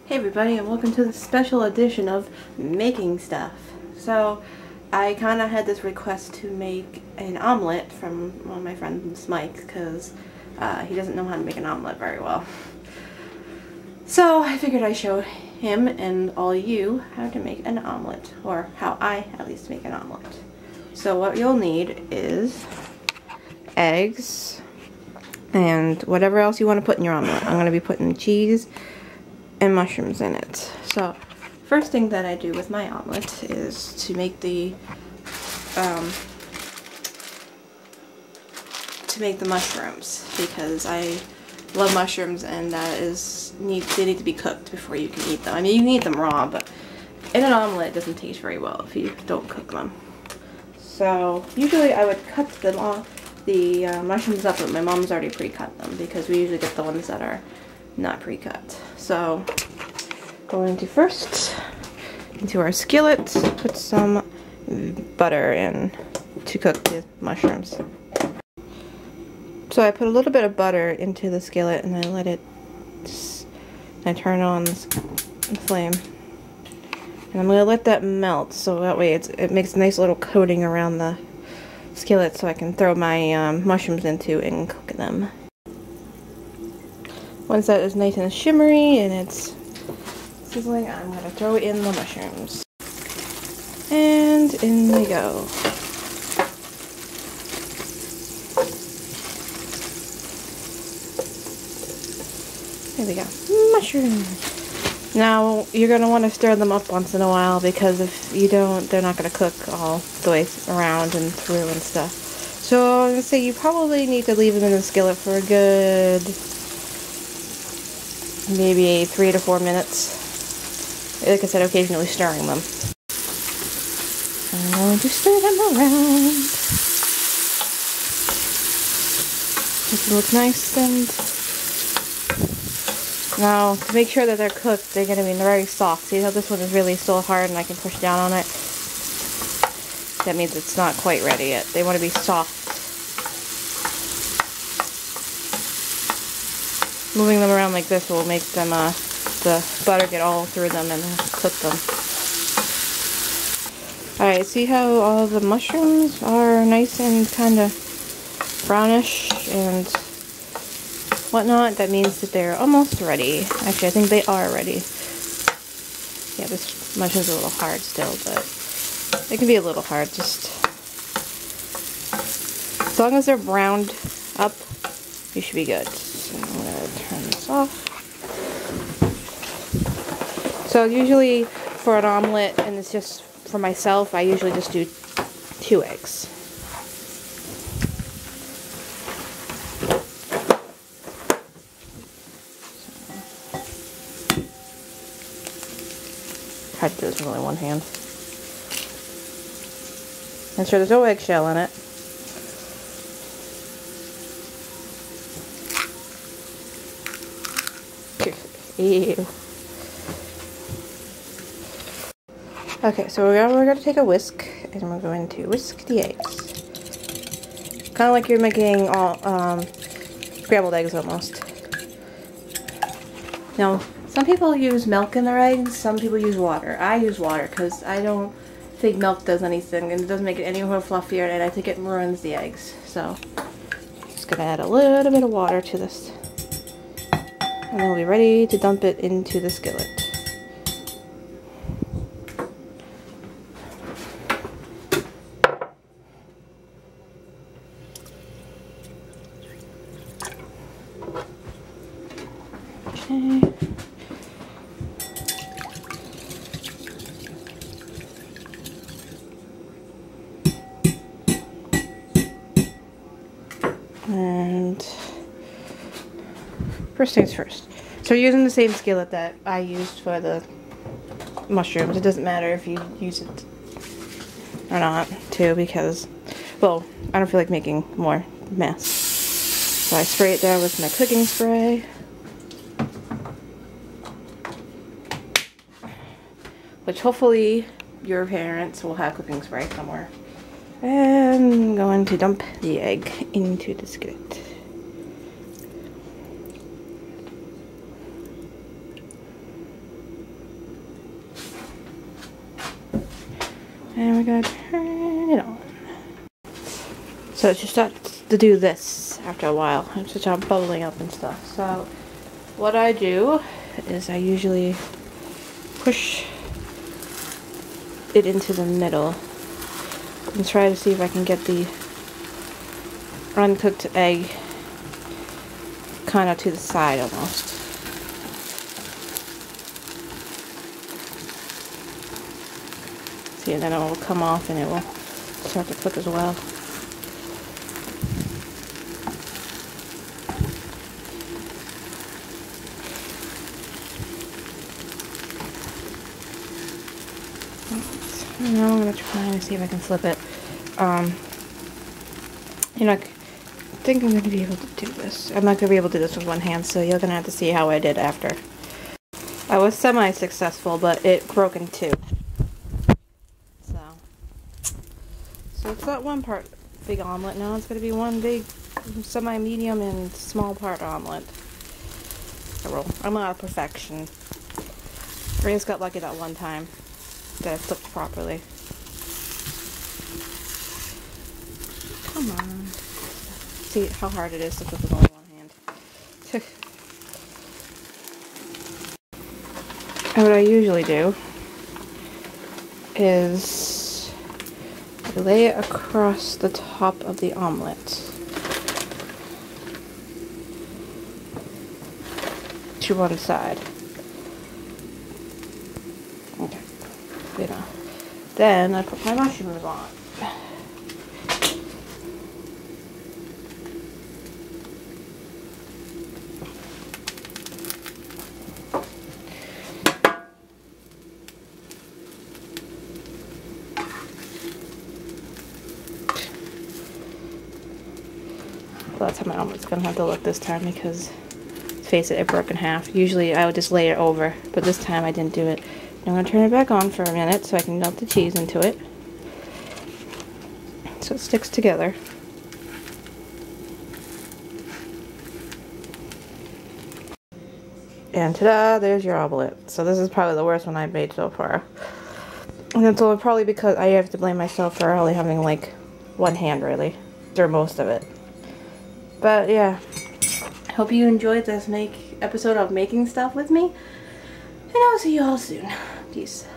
Hey everybody, and welcome to the special edition of Making Stuff. So, I kind of had this request to make an omelet from one of my friends, Mike, because he doesn't know how to make an omelet very well. So, I figured I'd show him and all you how to make an omelet, or how I at least make an omelet. So, what you'll need is eggs and whatever else you want to put in your omelet. I'm going to be putting cheese and mushrooms in it. So first thing that I do with my omelet is to make the mushrooms, because I love mushrooms and they need to be cooked before you can eat them. I mean, you can eat them raw, but in an omelet it doesn't taste very well if you don't cook them. So usually I would cut the mushrooms up, but my mom's already pre-cut them because we usually get the ones that are not pre-cut. So, going to first into our skillet, put some butter in to cook the mushrooms. So I put a little bit of butter into the skillet and I turn on the flame. And I'm going to let that melt so that way it makes a nice little coating around the skillet so I can throw my mushrooms into and cook them. Once that is nice and shimmery and it's sizzling, I'm going to throw in the mushrooms. And in they go. There we go. Mushrooms. Now, you're going to want to stir them up once in a while, because if you don't, they're not going to cook all the way around and through and stuff. So I'm going to say you probably need to leave them in the skillet for a good maybe 3 to 4 minutes. Like I said, occasionally stirring them. I'm going to stir them around. Make them look nice. And now, to make sure that they're cooked, they're going to be very soft. See how this one is really still hard and I can push down on it? That means it's not quite ready yet. They want to be soft. Moving them around like this will make them, the butter get all through them and cook them. Alright, see how all the mushrooms are nice and kind of brownish and whatnot? That means that they're almost ready. Actually, I think they are ready. Yeah, this mushroom's a little hard still, but it can be a little hard. Just as long as they're browned up, you should be good. So I'm going to turn this off. So usually for an omelet, and it's just for myself, I usually just do 2 eggs. Try to do this with only one hand. Make sure there's no eggshell in it. Ew. Okay, so we're going to take a whisk, and we're going to whisk the eggs. Kind of like you're making all scrambled eggs almost. Now, some people use milk in their eggs, some people use water. I use water because I don't think milk does anything, and it doesn't make it any more fluffier, and I think it ruins the eggs. So, just going to add a little bit of water to this. And then we'll be ready to dump it into the skillet. Okay. And first things first. So we're using the same skillet that I used for the mushrooms. It doesn't matter if you use it or not, too, because, well, I don't feel like making more mess. So I spray it down with my cooking spray. Which hopefully your parents will have cooking spray somewhere. And I'm going to dump the egg into the skillet. And we're gonna turn it on. So it just starts to do this after a while. It just starts bubbling up and stuff. So what I do is I usually push it into the middle and try to see if I can get the uncooked egg kind of to the side almost. See, and then it will come off and it will start to cook as well. Now I'm going to try to see if I can flip it. You know, I think I'm going to be able to do this. I'm not going to be able to do this with one hand, so you're going to have to see how I did after. I was semi-successful, but it broke in two. So it's not one part big omelet now. It's going to be one big semi-medium and small part omelet. I'm not a perfection. I just got lucky that one time that I flipped properly. Come on. See how hard it is to flip with only one hand. And what I usually do is I lay it across the top of the omelet to one side. Okay. Good enough. Then I put my mushrooms on. Well, that's how my omelet's gonna have to look this time because, let's face it, it broke in half. Usually I would just lay it over, but this time I didn't do it. I'm gonna turn it back on for a minute so I can melt the cheese into it, so it sticks together. And ta-da! There's your omelette. So this is probably the worst one I've made so far. And it's only probably because I have to blame myself for only having like one hand really, through most of it. But yeah, I hope you enjoyed this episode of making stuff with me, and I'll see you all soon. Peace.